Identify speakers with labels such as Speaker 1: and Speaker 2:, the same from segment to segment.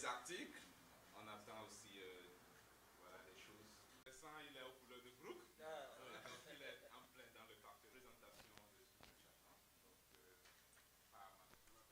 Speaker 1: les articles. On attend aussi voilà, les choses. Vincent, il est aux couleurs de Brook. Donc il est en plein dans le parc de présentation de ce château. Donc, par ma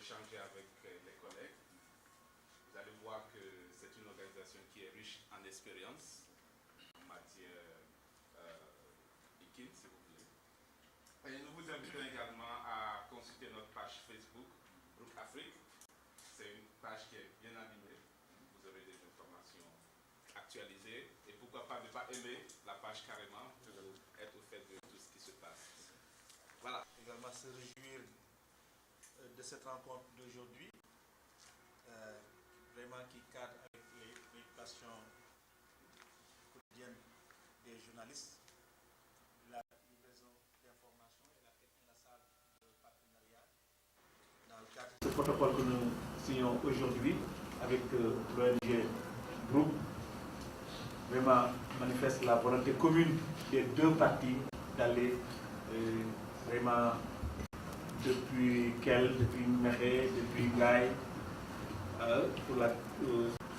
Speaker 1: échanger avec les collègues. Vous allez voir que c'est une organisation qui est riche en expérience en matière IKIN, s'il vous plaît. Et nous vous invitons également à consulter notre page Facebook, Brook Afrique. C'est une page qui est bien animée. Vous aurez des informations actualisées. Et pourquoi pas ne pas aimer la page carrément pour être au fait de tout ce qui se passe. Voilà.
Speaker 2: Également se réjouir de cette rencontre d'aujourd'hui, vraiment qui cadre avec les préoccupations quotidiennes des journalistes, la livraison d'informations et la quête inlassable de partenariat. Dans le cadre de ce protocole que nous signons aujourd'hui avec l'ONG Groupe, vraiment manifeste la volonté commune des deux parties d'aller vraiment depuis Méré, depuis Gaï, pour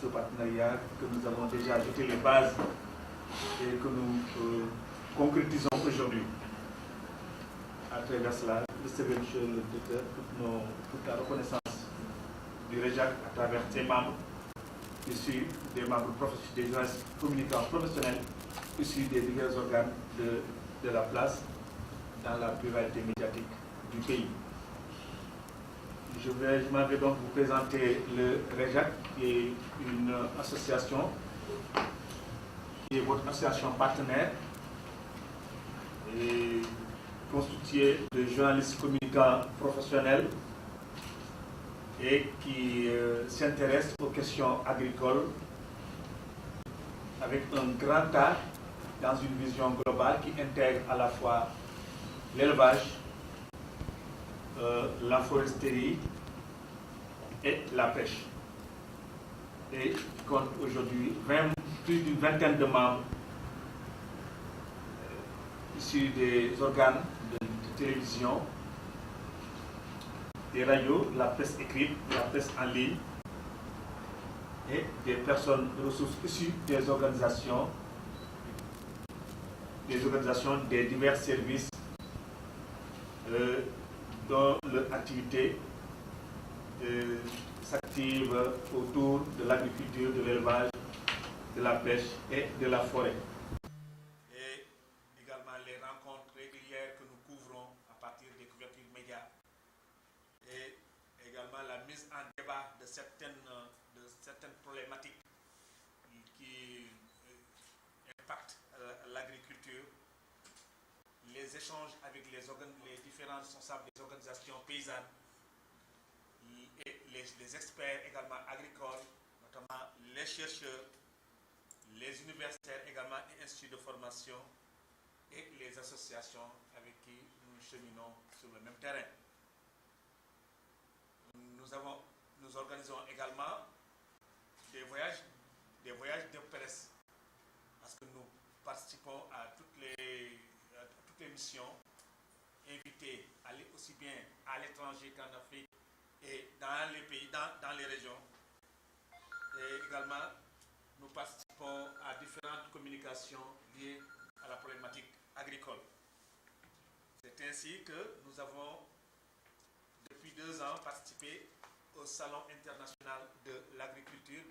Speaker 2: ce partenariat que nous avons déjà jeté les bases et que nous concrétisons aujourd'hui. À travers cela, le CV, monsieur le directeur, toute la reconnaissance du REJAC à travers ses membres, issus des membres des journalistes communicants professionnels, issus des divers organes de la place dans la pluralité médiatique du pays. Je m'en vais donc vous présenter le REJAC, qui est une association, qui est votre association partenaire, et constituée de journalistes communicants professionnels et qui s'intéresse aux questions agricoles avec un grand art dans une vision globale qui intègre à la fois l'élevage, la foresterie et la pêche. Et qui compte aujourd'hui plus d'une vingtaine de membres issus des organes de télévision, des radios, de la presse écrite, de la presse en ligne et des personnes de ressources issues des organisations des divers services dont leur activité s'active autour de l'agriculture, de l'élevage, de la pêche et de la forêt. Et également les rencontres régulières que nous couvrons à partir des couvertures médias et également la mise en débat de certaines problématiques qui impactent l'agriculture, les échanges avec les différents responsables des organisations paysannes et les experts également agricoles, notamment les chercheurs, les universitaires également et instituts de formation et les associations avec qui nous cheminons sur le même terrain. Nous organisons également des voyages de presse, parce que nous participons à toutes les missions, invités à aller aussi bien à l'étranger qu'en Afrique et dans les pays, dans les régions. Et également, nous participons à différentes communications liées à la problématique agricole. C'est ainsi que nous avons, depuis 2 ans, participé au Salon international de l'agriculture,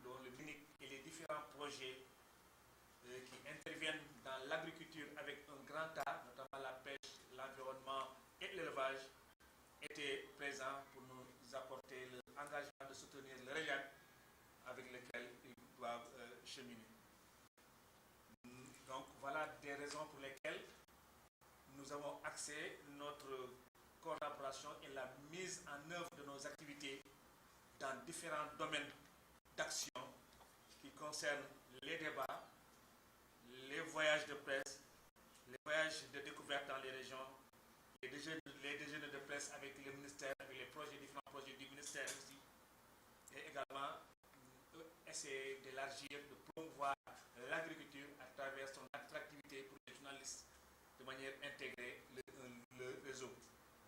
Speaker 2: dont le MINIC et les différents projets qui interviennent dans l'agriculture avec un grand A, notamment la pêche, l'environnement et l'élevage, étaient présents pour nous apporter l'engagement de soutenir le REJAC avec lequel ils doivent cheminer. Donc voilà des raisons pour lesquelles nous avons axé notre collaboration et la mise en œuvre de nos activités dans différents domaines d'action qui concernent les débats, les voyages de presse, les voyages de découverte dans les régions, les déjeuners de presse avec les ministères, avec les différents projets du ministère aussi, et également essayer d'élargir, de promouvoir l'agriculture à travers son attractivité pour les journalistes de manière intégrée, le réseau.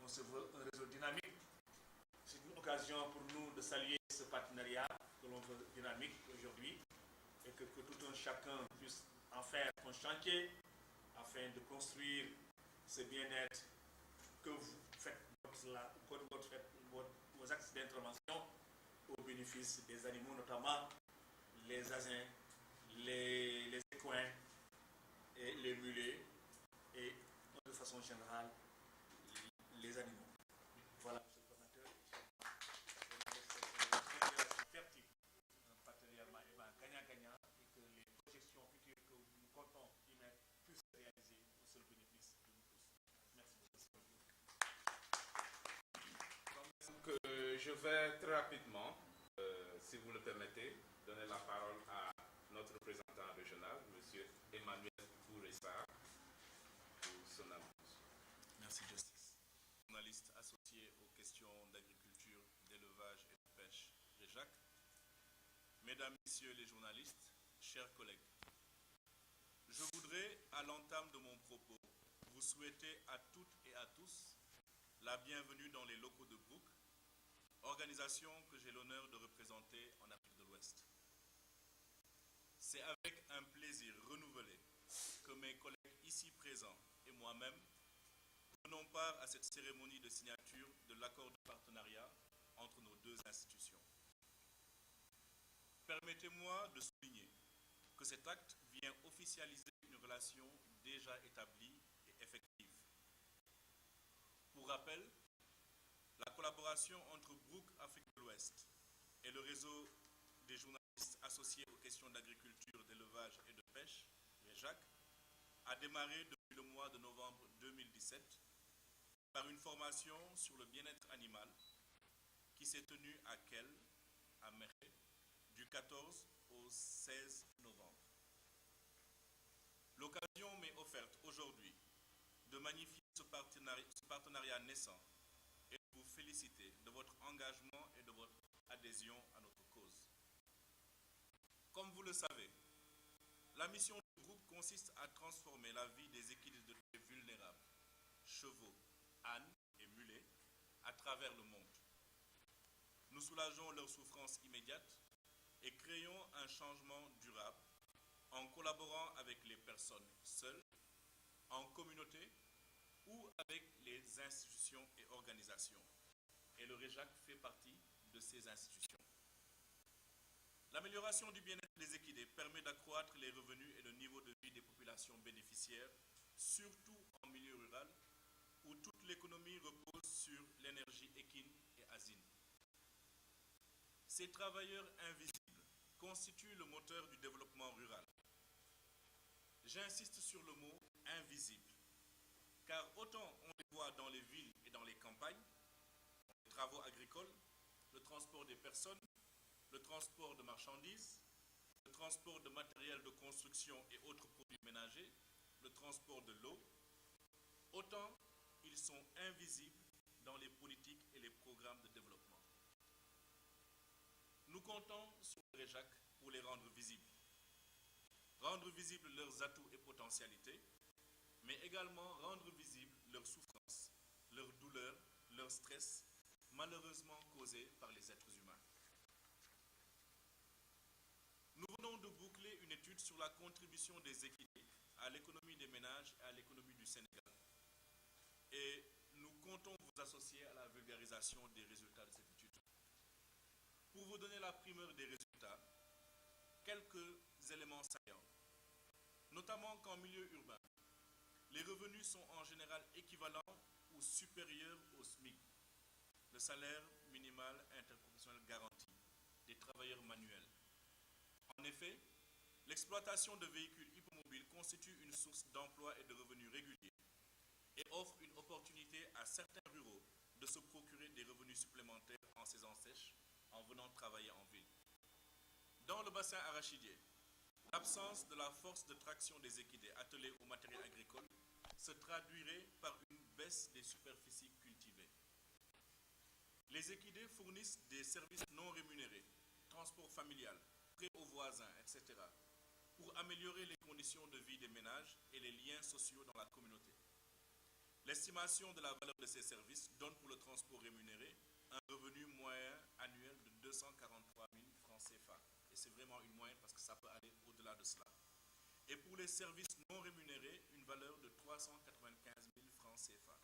Speaker 2: On se veut un réseau dynamique. C'est une occasion pour nous de saluer ce partenariat que l'on veut dynamique aujourd'hui et que tout un chacun puisse en faire un chantier afin de construire ce bien-être que vous faites, vos axes d'intervention au bénéfice des animaux, notamment les asins, les équins et les mulets et de façon générale les animaux. Voilà, M. le Coordinateur. Un partenariat gagnant-gagnant et que les projections futures que nous comptons y mettre puissent se réaliser au seul bénéfice de nous tous. Merci.
Speaker 1: Donc, je vais très rapidement, si vous le permettez, donner la parole à notre représentant régional, M. Emmanuel Bouressa, pour son annonce.
Speaker 3: Merci, Justice. Journaliste associé aux questions d'agriculture, d'élevage et de pêche, REJAC. Mesdames, Messieurs les journalistes, chers collègues, je voudrais, à l'entame de mon propos, vous souhaiter à toutes et à tous la bienvenue dans les locaux de Brook, organisation que j'ai l'honneur de représenter en Afrique de l'Ouest. C'est avec un plaisir renouvelé que mes collègues ici présents et moi-même prenons part à cette cérémonie de signature de l'accord de partenariat entre nos deux institutions. Permettez-moi de souligner que cet acte vient officialiser une relation déjà établie et effective. Pour rappel, la collaboration entre Brook Afrique de l'Ouest et le réseau des journalistes associés aux questions d'agriculture, d'élevage et de pêche, REJAC, a démarré depuis le mois de novembre 2017 par une formation sur le bien-être animal qui s'est tenue à Kell, à Mekhe, du 14 au 16 novembre. L'occasion m'est offerte aujourd'hui de magnifier ce partenariat naissant et de vous féliciter de votre engagement et de votre adhésion à notre cause. Comme vous le savez, la mission du groupe consiste à transformer la vie des équidés de trait vulnérables, chevaux, ânes et mulets, à travers le monde. Nous soulageons leurs souffrances immédiates et créons un changement durable en collaborant avec les personnes seules, en communauté ou avec les institutions et organisations. Et le REJAC fait partie de ces institutions. L'amélioration du bien-être des équidés permet d'accroître les revenus et le niveau de vie des populations bénéficiaires, surtout en milieu rural, où toute l'économie repose sur l'énergie équine et asine. Ces travailleurs invisibles constituent le moteur du développement rural. J'insiste sur le mot « invisible », car autant on les voit dans les villes et dans les campagnes, les travaux agricoles, le transport des personnes, le transport de marchandises, le transport de matériel de construction et autres produits ménagers, le transport de l'eau, autant ils sont invisibles dans les politiques et les programmes de développement. Nous Nous comptons sur le REJAC pour les rendre visibles. Rendre visibles leurs atouts et potentialités, mais également rendre visibles leurs souffrances, leurs douleurs, leurs stress, malheureusement causés par les êtres humains. Nous venons de boucler une étude sur la contribution des équidés à l'économie des ménages et à l'économie du Sénégal. Et nous comptons vous associer à la vulgarisation des résultats de cette étude. Pour vous donner la primeur des résultats, quelques éléments saillants, notamment qu'en milieu urbain, les revenus sont en général équivalents ou supérieurs au SMIC, le salaire minimal interprofessionnel garanti des travailleurs manuels. En effet, l'exploitation de véhicules hippomobiles constitue une source d'emploi et de revenus réguliers et offre une opportunité à certains ruraux de se procurer des revenus supplémentaires en saison sèche en venant travailler en ville. Dans le bassin arachidier, l'absence de la force de traction des équidés attelés au matériel agricole se traduirait par une baisse des superficies cultivées. Les équidés fournissent des services non rémunérés, transport familial, prêts aux voisins, etc., pour améliorer les conditions de vie des ménages et les liens sociaux dans la communauté. L'estimation de la valeur de ces services donne pour le transport rémunéré un revenu moyen annuel de 243 000 francs CFA. Et c'est vraiment une moyenne parce que ça peut aller au-delà de cela. Et pour les services non rémunérés, une valeur de 395 000 francs CFA.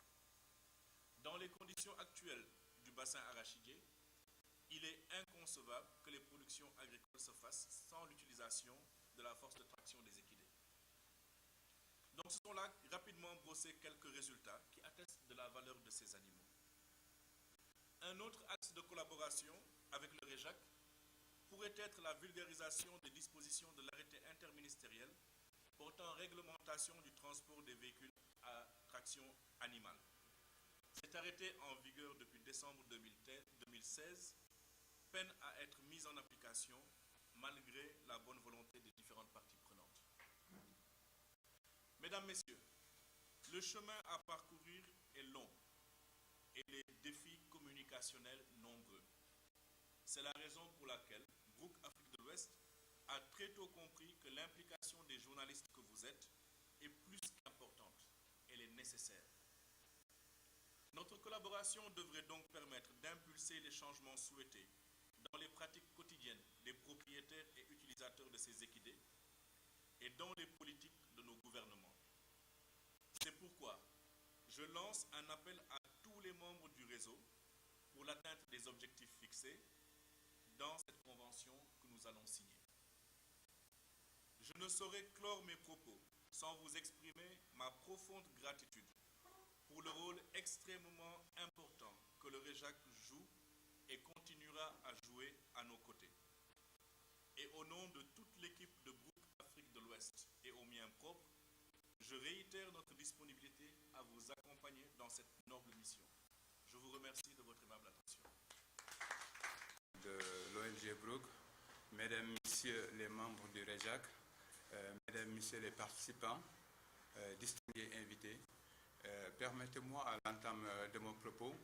Speaker 3: Dans les conditions actuelles du bassin arachidier, il est inconcevable que les productions agricoles se fassent sans l'utilisation de la force de traction des équidés. Donc ce sont là rapidement brossés quelques résultats qui attestent de la valeur de ces animaux. Un autre axe de collaboration avec le REJAC pourrait être la vulgarisation des dispositions de l'arrêté interministériel portant réglementation du transport des véhicules à traction animale. Cet arrêté en vigueur depuis décembre 2016 peine à être mis en application malgré la bonne volonté des différentes parties prenantes. Mesdames, Messieurs, le chemin à parcourir est long et les défis communicationnels nombreux. C'est la raison pour laquelle Brooke Afrique de l'Ouest a très tôt compris que l'implication des journalistes que vous êtes est plus qu'importante, elle est nécessaire. Notre collaboration devrait donc permettre d'impulser les changements souhaités dans les pratiques quotidiennes des propriétaires et utilisateurs de ces équidés et dans les politiques de nos gouvernements. C'est pourquoi je lance un appel à tous les membres du réseau pour l'atteinte des objectifs fixés dans cette convention que nous allons signer. Je ne saurais clore mes propos sans vous exprimer ma profonde gratitude pour le rôle extrêmement important que le REJAC joue et continuera à jouer à nos côtés. Et au nom de toute l'équipe de Brooke Afrique de l'Ouest et au mien propre, je réitère notre disponibilité à vous accompagner dans cette noble mission. Je vous remercie de votre aimable attention.
Speaker 4: De l'ONG Brooke, Mesdames, Messieurs les membres du REJAC, Mesdames, Messieurs les participants, distingués invités, permettez-moi à l'entame de mon propos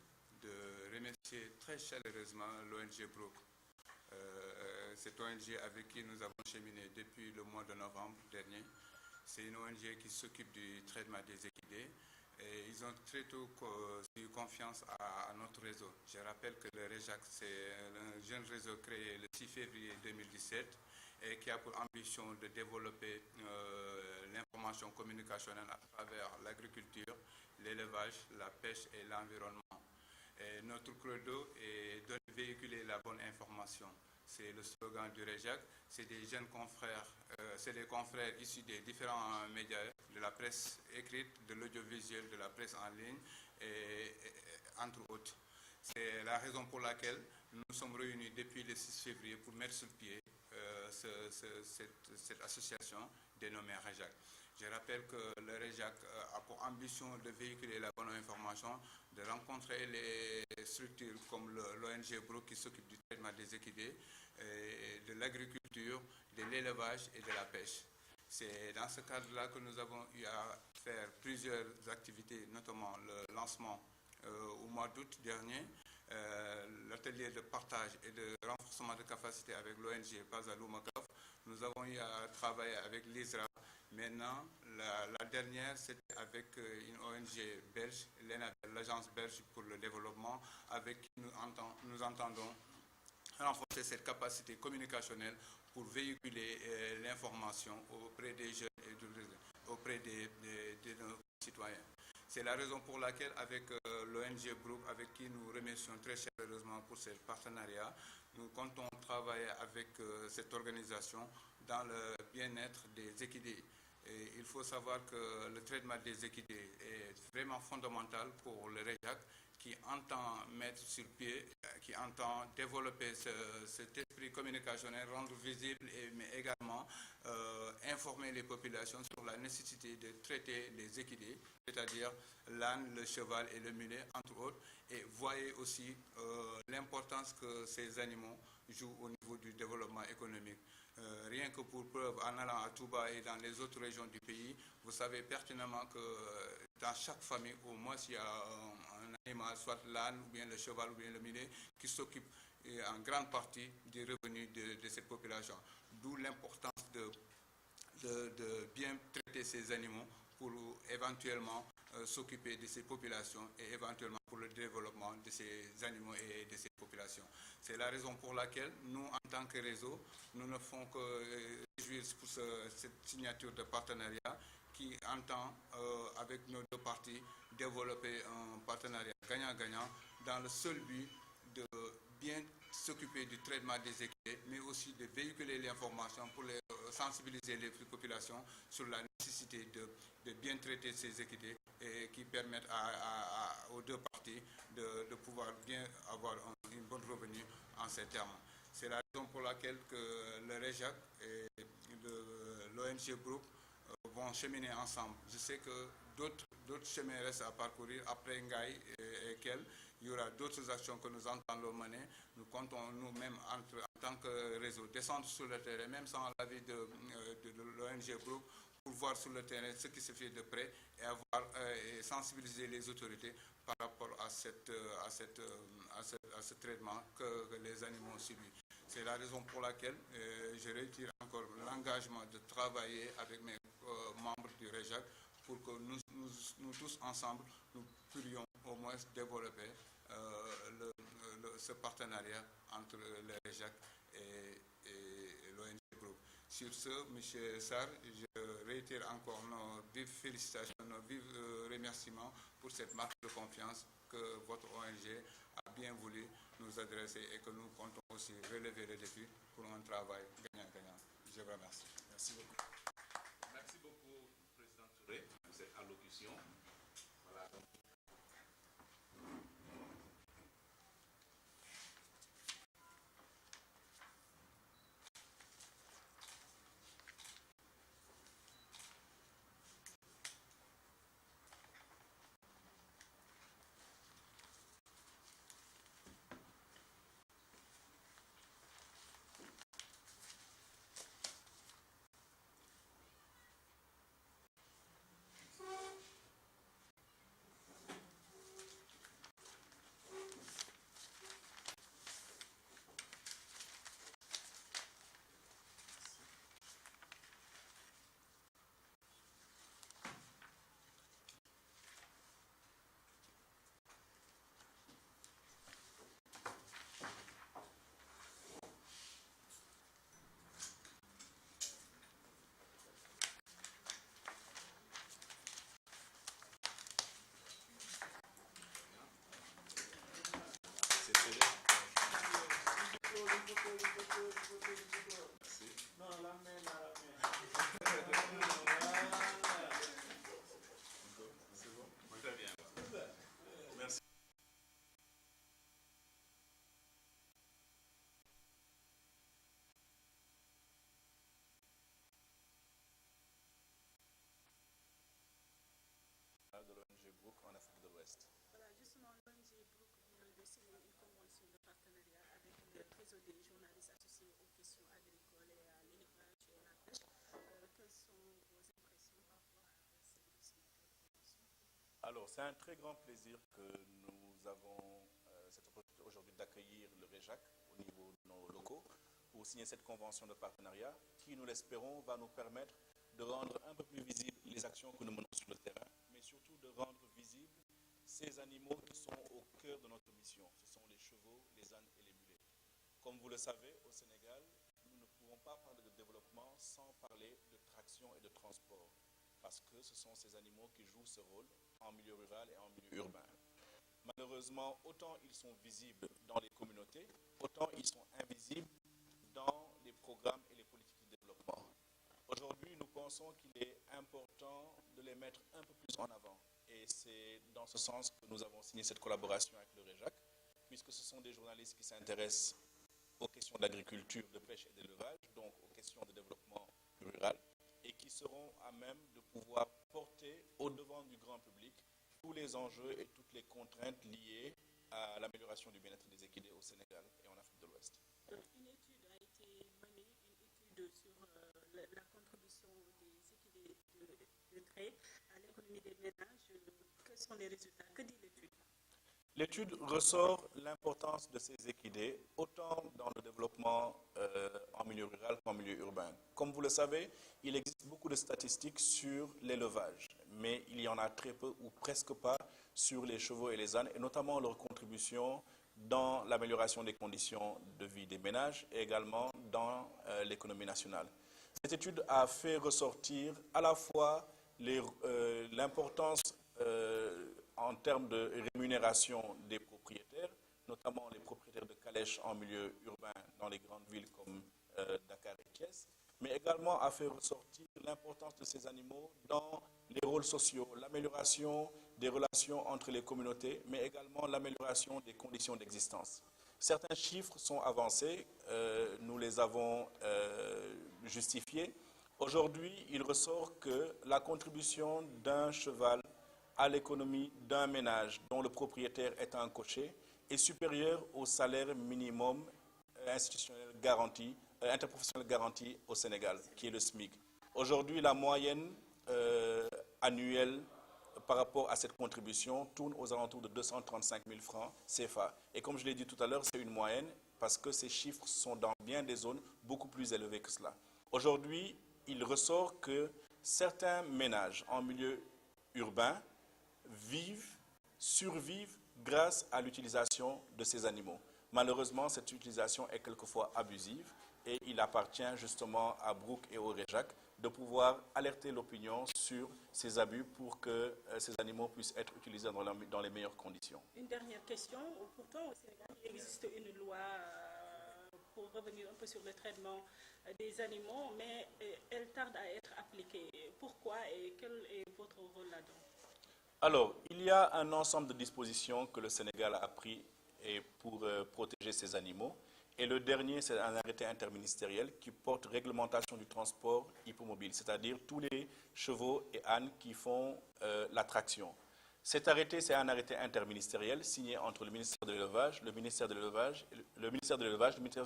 Speaker 4: de remercier très chaleureusement l'ONG Brooke. Cette ONG avec qui nous avons cheminé depuis le mois de novembre dernier. C'est une ONG qui s'occupe du traitement des équidés et ils ont très tôt eu confiance à notre réseau. Je rappelle que le REJAC, c'est un jeune réseau créé le 6 février 2017 et qui a pour ambition de développer l'information communicationnelle à travers l'agriculture, l'élevage, la pêche et l'environnement. Et notre credo est de véhiculer la bonne information. C'est le slogan du REJAC. C'est des jeunes confrères, c'est des confrères issus des différents médias, de la presse écrite, de l'audiovisuel, de la presse en ligne, et entre autres. C'est la raison pour laquelle nous nous sommes réunis depuis le 6 février pour mettre sur pied cette association dénommée REJAC. Je rappelle que le REJAC a pour ambition de véhiculer la bonne information, de rencontrer les structures comme l'ONG Brooke qui s'occupe du traitement des équidés, de l'agriculture, de l'élevage et de la pêche. C'est dans ce cadre-là que nous avons eu à faire plusieurs activités, notamment le lancement au mois d'août dernier l'atelier de partage et de renforcement de capacité avec l'ONG Bazalou Makaf. Nous avons eu à travailler avec l'ISRA. Maintenant, la dernière, c'était avec une ONG belge, l'Agence belge pour le développement, avec qui nous entendons renforcer cette capacité communicationnelle pour véhiculer l'information auprès des jeunes et auprès de nos citoyens. C'est la raison pour laquelle, avec l'ONG Group, avec qui nous remercions très chaleureusement pour ce partenariat, nous comptons travailler avec cette organisation dans le bien-être des équidés. Et il faut savoir que le traitement des équidés est vraiment fondamental pour le REJAC, qui entend mettre sur pied, qui entend développer cet esprit communicationnel, rendre visible, mais également informer les populations sur la nécessité de traiter les équidés, c'est-à-dire l'âne, le cheval et le mulet, entre autres, et voyez aussi l'importance que ces animaux jouent au niveau du développement économique. Rien que pour preuve, en allant à Touba et dans les autres régions du pays, vous savez pertinemment que dans chaque famille, au moins, il y a un animal, soit l'âne, ou bien le cheval, ou bien le mulet, qui s'occupe en grande partie des revenus de cette population. D'où l'importance de bien traiter ces animaux pour éventuellement s'occuper de ces populations et éventuellement pour le développement de ces animaux et de ces populations. C'est la raison pour laquelle nous, en tant que réseau, nous ne faisons que réjouir pour cette signature de partenariat qui entend, avec nos deux parties, développer un partenariat gagnant-gagnant dans le seul but de bien s'occuper du traitement des équidés, mais aussi de véhiculer l'information pour sensibiliser les populations sur la nécessité de bien traiter ces équidés et qui permettent aux deux parties de pouvoir bien avoir une bonne revenu en ces termes. C'est la raison pour laquelle que le REJAC et l'ONG Group vont cheminer ensemble. Je sais que d'autres chemins restent à parcourir après Ngaï et Kel. Il y aura d'autres actions que nous entendons mener. Nous comptons nous-mêmes en tant que réseau descendre sur le terrain, même sans l'avis de l'ONG Group, pour voir sur le terrain ce qui se fait de près et sensibiliser les autorités par rapport à ce traitement que les animaux subissent. C'est la raison pour laquelle je retire encore l'engagement de travailler avec mes membres du REJAC pour que nous tous ensemble, nous pourrions au moins développer ce partenariat entre le REJAC et l'ONG Group. Sur ce, M. Sarr, je réitère encore nos vives félicitations, nos vifs remerciements pour cette marque de confiance que votre ONG a bien voulu nous adresser et que nous comptons aussi relever le défi pour un travail gagnant-gagnant. Je vous remercie.
Speaker 3: Merci beaucoup.
Speaker 1: Merci beaucoup, Président Touré, pour cette allocution. Voilà.
Speaker 3: De l'ONG Brook en Afrique de l'Ouest.
Speaker 5: Voilà, justement, l'ONG Brook vient de signer une convention de partenariat avec le réseau des journalistes associés aux questions agricoles et à l'élevage et à la pêche. Quelles sont vos impressions par rapport à cette signature de convention?
Speaker 3: Alors, c'est un très grand plaisir que nous avons cette aujourd'hui d'accueillir le REJAC au niveau de nos locaux pour signer cette convention de partenariat qui, nous l'espérons, va nous permettre de rendre un peu plus visibles les actions que nous menons sur le terrain, mais surtout de rendre visibles ces animaux qui sont au cœur de notre mission. Ce sont les chevaux, les ânes et les mulets. Comme vous le savez, au Sénégal, nous ne pouvons pas parler de développement sans parler de traction et de transport, parce que ce sont ces animaux qui jouent ce rôle en milieu rural et en milieu urbain. Malheureusement, autant ils sont visibles dans les communautés, autant ils sont invisibles dans les programmes et les politiques de développement. Aujourd'hui, nous pensons qu'il est important de les mettre un peu plus en avant. Et c'est dans ce sens que nous avons signé cette collaboration avec le REJAC, puisque ce sont des journalistes qui s'intéressent aux questions d'agriculture, de pêche et d'élevage, donc aux questions de développement rural, et qui seront à même de pouvoir porter au devant du grand public tous les enjeux et toutes les contraintes liées à l'amélioration du bien-être des équidés au Sénégal et en Afrique de l'Ouest.
Speaker 5: Une étude a été menée, une étude sur la contribution des équidés de trait à l'économie des ménages. Quels sont les résultats? Que dit l'étude?
Speaker 3: L'étude ressort l'importance de ces équidés, autant dans le développement en milieu rural qu'en milieu urbain. Comme vous le savez, il existe beaucoup de statistiques sur l'élevage, mais il y en a très peu ou presque pas sur les chevaux et les ânes, et notamment leur contribution dans l'amélioration des conditions de vie des ménages et également dans l'économie nationale. Cette étude a fait ressortir à la fois l'importance en termes de rémunération des propriétaires, notamment les propriétaires de calèches en milieu urbain dans les grandes villes comme Dakar et Thiès, mais également a fait ressortir l'importance de ces animaux dans les rôles sociaux, l'amélioration des relations entre les communautés, mais également l'amélioration des conditions d'existence. Certains chiffres sont avancés, nous les avons justifiés. Aujourd'hui, il ressort que la contribution d'un cheval à l'économie d'un ménage dont le propriétaire est un cocher est supérieure au salaire minimum institutionnel garanti, interprofessionnel garanti au Sénégal, qui est le SMIC. Aujourd'hui, la moyenne annuelle par rapport à cette contribution tourne aux alentours de 235 000 francs CFA. Et comme je l'ai dit tout à l'heure, c'est une moyenne parce que ces chiffres sont dans bien des zones beaucoup plus élevées que cela. Aujourd'hui, il ressort que certains ménages en milieu urbain survivent grâce à l'utilisation de ces animaux. Malheureusement, cette utilisation est quelquefois abusive et il appartient justement à Brooke et au REJAC de pouvoir alerter l'opinion sur ces abus pour que ces animaux puissent être utilisés dans les meilleures conditions.
Speaker 5: Une dernière question. Pourtant, au Sénégal, il existe une loi pour revenir un peu sur le traitement des animaux, mais elle tarde à être appliquée. Pourquoi et quel est votre rôle là-dedans?
Speaker 3: Alors, il y a un ensemble de dispositions que le Sénégal a pris pour protéger ces animaux. Et le dernier, c'est un arrêté interministériel qui porte réglementation du transport hippomobile, c'est-à-dire tous les chevaux et ânes qui font la traction. Cet arrêté, c'est un arrêté interministériel signé entre le ministère de l'Élevage, le ministère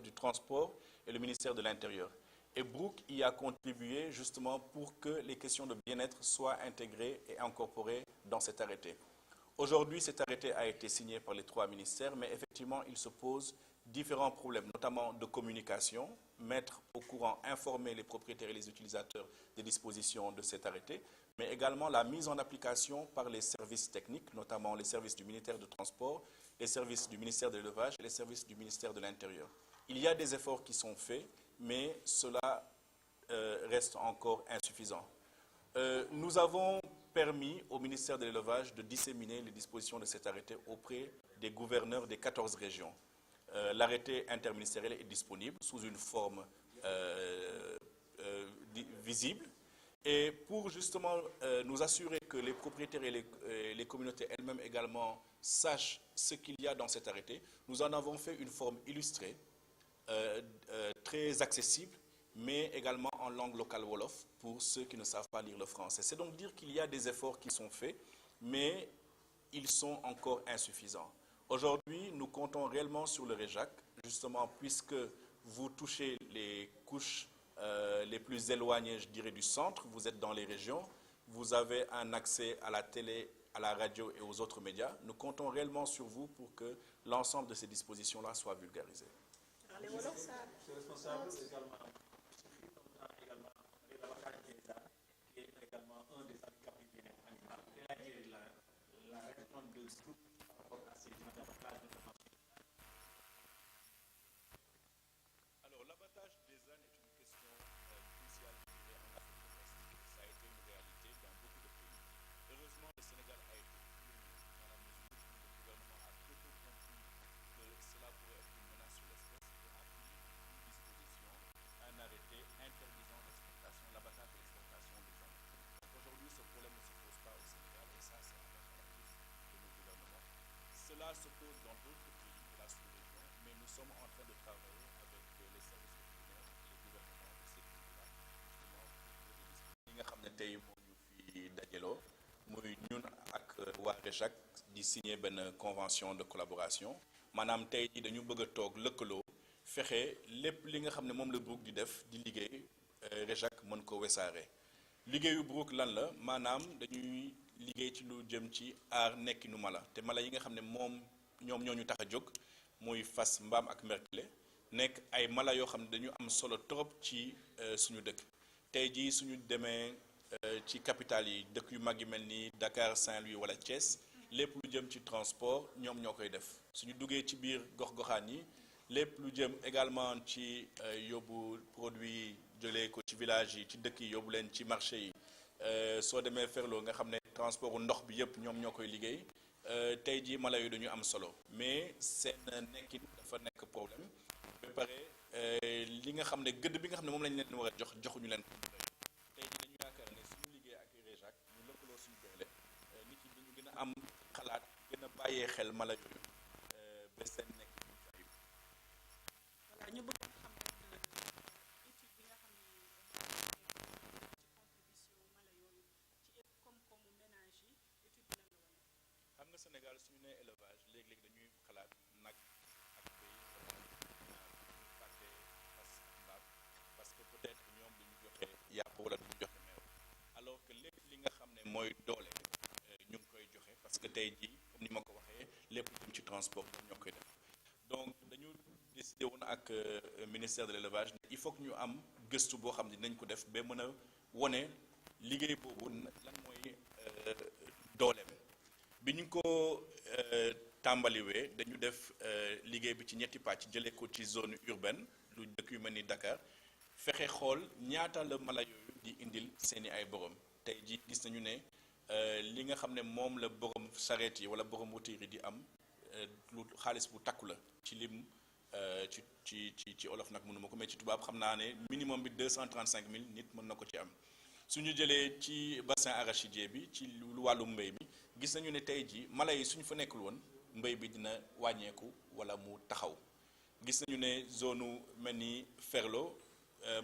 Speaker 3: du Transport et le ministère de l'Intérieur. Et Brooke y a contribué justement pour que les questions de bien-être soient intégrées et incorporées dans cet arrêté. Aujourd'hui, cet arrêté a été signé par les 3 ministères, mais effectivement, il se pose différents problèmes, notamment de communication, mettre au courant, informer les propriétaires et les utilisateurs des dispositions de cet arrêté, mais également la mise en application par les services techniques, notamment les services du ministère du Transport, les services du ministère de l'Élevage et les services du ministère de l'Intérieur. Il y a des efforts qui sont faits, mais cela reste encore insuffisant. Nous avons permis au ministère de l'Élevage de disséminer les dispositions de cet arrêté auprès des gouverneurs des 14 régions. L'arrêté interministériel est disponible sous une forme visible. Et pour justement nous assurer que les propriétaires et les communautés elles-mêmes également sachent ce qu'il y a dans cet arrêté, nous en avons fait une forme illustrée, très accessible, mais également en langue locale Wolof pour ceux qui ne savent pas lire le français. C'est donc dire qu'il y a des efforts qui sont faits, mais ils sont encore insuffisants. Aujourd'hui, nous comptons réellement sur le REJAC, justement puisque vous touchez les couches les plus éloignées, je dirais, du centre, vous êtes dans les régions, vous avez un accès à la télé à la radio et aux autres médias. Nous comptons réellement sur vous pour que l'ensemble de ces dispositions-là soient vulgarisées.
Speaker 2: Je suis responsable également de l'abattage des ânes, qui est également un des handicapés du bien-être animal. Quelle est la réponse de ce groupe par rapport à ces abattages de marché?
Speaker 3: Alors, l'abattage des ânes est une question cruciale, je dirais, en Afrique de l'Ouest. Ça a été une réalité dans beaucoup de pays. Heureusement, le Sénégal a été pionnier dans la mesure où le gouvernement a très tôt compris que cela pourrait être une menace sur l'espèce et a pris une disposition, un arrêté interdisant l'exportation, l'abattage et l'exportation des ânes. Donc aujourd'hui, ce problème ne se pose pas au Sénégal et ça, c'est un impératif de nos gouvernements. Cela se pose dans d'autres pays de la sous-région, mais nous sommes en train de travailler avec les services vétérinaires et les gouvernements de ces pays-là, justement pour que des dispositions. Li nga xam ne tey moo ñu fi dajaloo muy ñun ak waa REJAC di signer benn convention de collaboration maanaam tey jii dañu bëgg a toog lëkkaloo fexe lépp li nga xam ne moom la Brooke di def di liggéey REJAC mën ko wesaare. liggéeyu Brooke lan la maanaam dañuy liggéey ci lu jëm ci aar nekkinu mala te mala yi nga xam ne ñoom ñoo ñu tax a jóg muy fas mbaam ak merkele nekk ay mala yoo xam ne dañu am solo trop ci suñu dëkk tey jii suñu demee ci capitale yi dëkk yu mag yi mel ni Dakar Saint-Louis wala Thiès lépp lu jëm ci transport ñoom ñoo koy def suñu duggee ci biir gox-goxaan yi lépp lu jëm également ci yóbbu produit jëlee ko ci village yi ci dëkk yi yóbbu leen ci marché yi soo demee Ferlo nga xam ne transport ndox bi yëpp ñoom ñoo koy liggéey tey jii mala yu dañu am solo mais seen nekkin dafa nekk problème ba pare li nga xam ne gëdd bi nga xam ne moom lañ leen war a jox joxuñu leen tey jii dañu yaakaar ne suñu liggéey ak REJAC ñu lëkkaloo suñu doole nit ñi dañu gën a am xalaat gën a bàyyee xel mala yooyu ba seen nekk
Speaker 5: voilà ñu bëgg xam rek étude bi nga xam ne ci contribution mala yooyu ci koom-koomu ménage yi étude bi lan la wane.
Speaker 3: xam nga Sénégal suñu nee élevage léeg-léeg dañuy xalaat nag ak béy wala ñu fàtte fas mbaam parce que peut-être ñoom duñu joxe yàpp wala duñu joxe meew alors que lépp li nga xam ne mooy doole ñu ngi koy joxe parce que tey jii comme ni ma ko waxee lépp lu ci transport ñoom ñoo koy def donc dañu décidé woon ak ministère de l'élevage il faut que ñu am gëstu boo xam ne dinañ ko def ba mën a wone liggéey boobu lan mooy dooleem bi ñu ko tàmbaliwee dañu def liggéey bi ci ñetti pàcc jëlee ko ci zone urbaine lu dëkk yu mel ni Dakar fexe xool ñaata la mala yooyu di indil seeni ay borom tey ji gis nañu ne li nga xam ne moom la borom charrette yi wala borom voiture yi di am lu xaalis bu takku la ci lim ci olof nag mënuma ko mais ci tubaab xam naa ne minimum bi 235 000 nit mën na ko ci am suñu jëlee ci bassin arachidier bi ci lu wàllum mbéy mi gis nañu ne tey ji mala yi suñu fa nekkul woon mbéy bi dina wàññeeku wala mu taxaw gis nañu ne zone mel ni Ferlo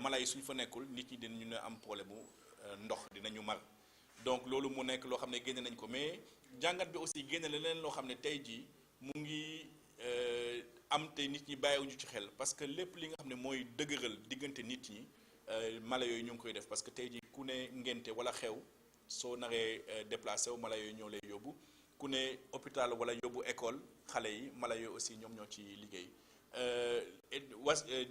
Speaker 3: mala yi suñu fa nekkul nit ñi dinañu ne am problème mu ndox dinañu mar donc loolu mu nekk loo xam ne génne nañ ko mais jàngat bi aussi génne leneen loo xam ne tey jii mu ngi am te nit ñi bàyyiwuñu ci xel parce que lépp li nga xam ne mooy dëgëral diggante nit ñi mala yooyu ñu ngi koy def parce que tey jii ku ne ngénte wala xew soo naree déplacé wu mala yooyu ñoo lay yóbbu ku ne hôpital wala yóbbu école xale yi mala yooyu aussi ñoom ñoo ci liggéey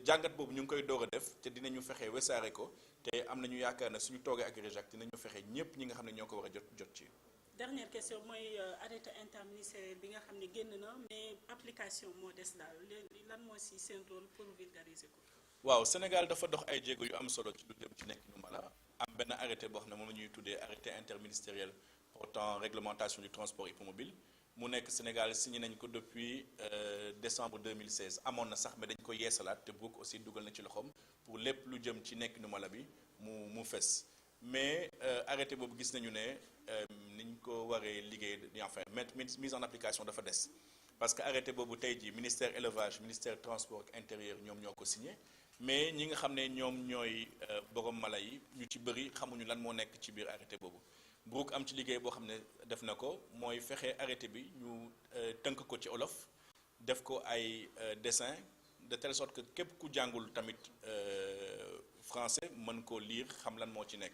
Speaker 3: jàngat boobu ñu ngi koy door a def te dinañu fexe wesaare ko te am nañu yaakaar ne suñu toogee ak REJAC dinañu fexe ñépp ñi nga xam ne ñoo ko war a jot ci.
Speaker 5: dernière question mooy arrêté interministériel bi nga xam ne génn na mais application moo des daal léegi lan moo si seen rôle pour vulgariser ko.
Speaker 3: waaw Sénégal dafa dox ay jéego yu am solo ci lu jëm ci nekkinu mala am benn arrêté boo xam ne moom la ñuy tuddee arrêté interministériel portant réglementation du transport hippomobile mu nekk Sénégal signé nañ ko depuis décembre 2016 amoon na sax mais dañ ko yeesalaat te Brooke aussi dugal na ci loxoom pour lépp lu jëm ci nekkinu mala bi mu fes mais arrêté boobu gis nañu ne niñ ko waree liggéey enfin mise en application dafa des parce que arrêté boobu tey jii ministère élevage ministère transport ak intérieur ñoom ñoo ko signé mais ñi nga xam ne ñoom ñooy borom mala yi ñu ci bëri xamuñu lan moo nekk ci biir arrêté boobu Brooke am ci liggéey boo xam ne def na ko mooy fexe arrêté bi ñu tënk ko ci olof def ko ay dessin de telle sorte que képp ku jàngul tamit français mën koo lire xam lan moo ci nekk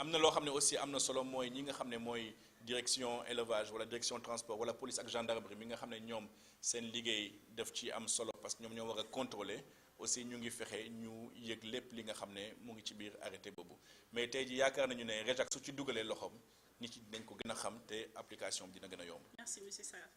Speaker 3: am na loo xam ne aussi am na solo mooy ñi nga xam ne mooy direction élevage wala direction transport wala police ak gendarmerie mi nga xam ne ñoom seen liggéey def ci am solo parce que ñoom ñoo war a contrôler aussi ñu ngi fexe ñu yëg lépp li nga xam ne mu ngi ci biir arrêté boobu mais tey ji yaakaar nañu ne REJAC su ci dugalee loxoom nit ñi dañ ko gën a xam te application bi dina gën a yomb.
Speaker 5: Merci monsieur Sarr.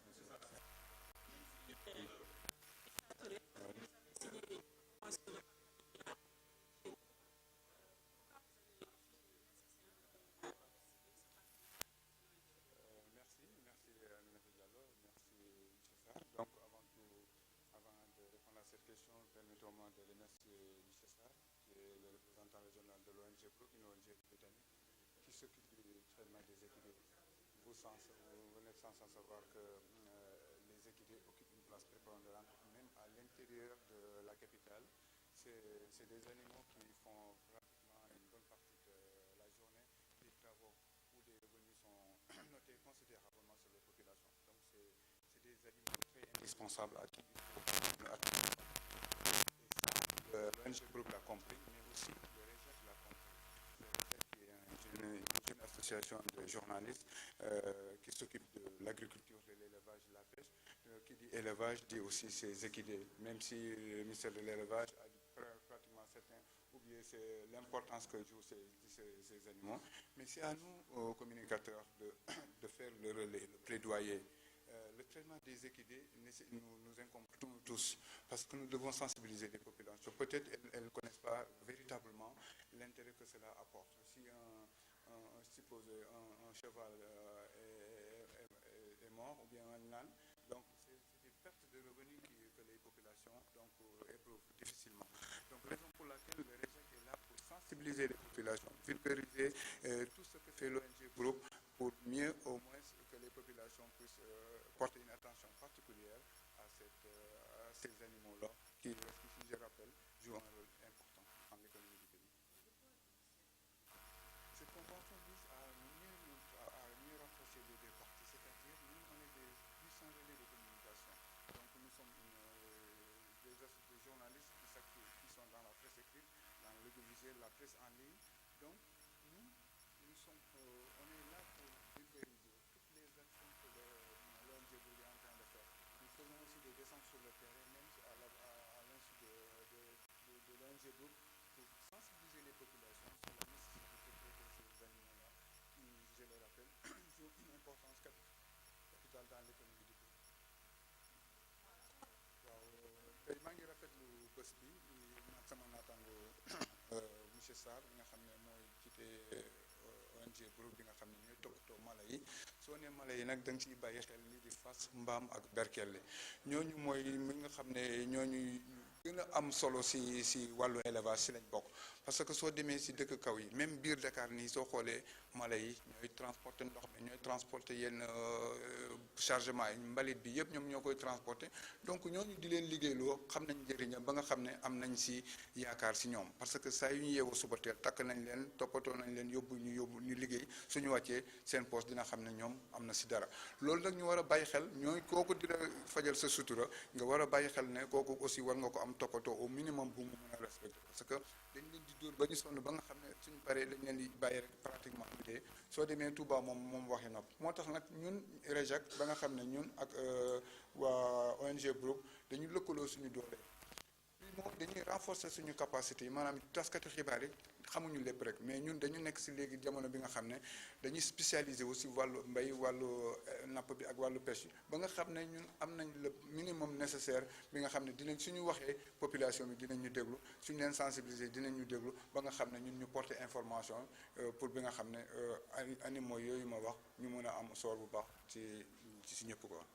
Speaker 4: Donc, avant de répondre à cette question, permettez-moi de remercier M. Sarr, qui est le représentant régional de l'ONG Brook, une ONG britannique, qui s'occupe du traitement des équidés. Vous n'êtes sans savoir que les équidés occupent une place prépondérante, même à l'intérieur de la capitale. C'est des animaux qui font pratiquement une bonne partie de la journée des travaux où les revenus sont notés considérablement sur les populations. Donc, c'est des animaux très indispensables à qui l'ONG Brook l'a compris, mais aussi le REJAC l'a compris. Le REJAC qui est une association de journalistes qui s'occupe de l'agriculture, de l'élevage, de la pêche. Qui dit élevage dit aussi ses équidés, même si le ministère de l'élevage a dit pratiquement certains oublié l'importance que jouent ces animaux. Mais c'est à nous, communicateurs, de faire le relais, le plaidoyer. Le traitement des équidés nous incombe tous, parce que nous devons sensibiliser les populations. Peut-être elles ne connaissent pas véritablement l'intérêt que cela apporte. Si un cheval est mort, ou bien un âne, donc c'est des pertes de revenus que les populations éprouvent difficilement. Donc raison pour laquelle le REJAC est là pour sensibiliser les populations, vulgariser tout ce que fait l'ONG Brook pour mieux au moins que les populations puissent porter une attention particulière à ces animaux-là qui, je rappelle, jouent un rôle important dans l'économie du pays. Cette convention vise à mieux rapprocher les deux parties, c'est-à-dire nous, on est des puissants relais de communication. Donc nous sommes des journalistes qui sont dans la presse écrite, dans l'audiovisuel, la presse en ligne. Donc on est là pour vulgariser toutes les actions que l'ONG Brook est en train de faire. Nous faisons aussi des descentes sur le terrain, même à l'insu de l'ONG Brook, pour sensibiliser les populations sur la nécessité de traiter ces animaux-là, qui, je le rappelle, jouent une importance capitale dans l'économie du pays. waaw tey maa ngi rafetlu bés bi ak sama naataango monsieur Sarr bi nga xam ne mooy jiite ONG Brook bi nga xam ne ñooy toppatoo mala yi soo nee mala yi nag da nga ciy bàyyi xel lii di fas mbaam ak berkelle ñooñu mooy mi nga xam ne ñooñu gën a am solo si wàllu élevage si lañ bokk parce que soo demee si dëkk kaw yi même biir Dakar nii soo xoolee mala yi ñooy transporter ndox mi ñooy transporter yenn chargement yi mbalit bi yëpp ñoom ñoo koy transporter donc ñooñu di leen liggéeyloo xam nañ njëriñam ba nga xam ne am nañ si yaakaar si ñoom parce que saa yu ñu yeewoo suba teel takk nañ leen toppatoo nañ leen yóbbu ñu liggéey suñu wàccee seen poste dina xam ne ñoom am na si dara loolu nag ñu war a bàyyi xel ñooy kooku dina fajal sa sutura nga war a bàyyi xel ne kooku aussi war nga ko am toppatoo au minimum bu mu mën a respecté parce que dañ leen di dóor ba ñu sonn ba nga xam ne suñu paree dañ leen di bàyyi rek pratiquement ñu dee soo demee Touba moom waxi nopp moo tax nag ñun REJAC ba nga xam ne ñun ak waa ONG Brook dañu lëkkaloo suñu doole moom dañuy renforcer suñu capacité yi maanaam taskati xibaar yi xamuñu lépp rek mais ñun dañu nekk si léegi jamono bi nga xam ne dañuy spécialisé aussi wàllu mbay wàllu napp bi ak wàllu pêche ba nga xam ne ñun am nañ le minimum nécessaire bi nga xam ne dinañ suñu waxee population bi dinañ ñu déglu suñu leen sensibiliser dinañ ñu déglu ba nga xam ne ñun ñu porter information pour bi nga xam ne animaux yooyu ma wax ñu mën a am soor bu baax ci ñëpp quoi.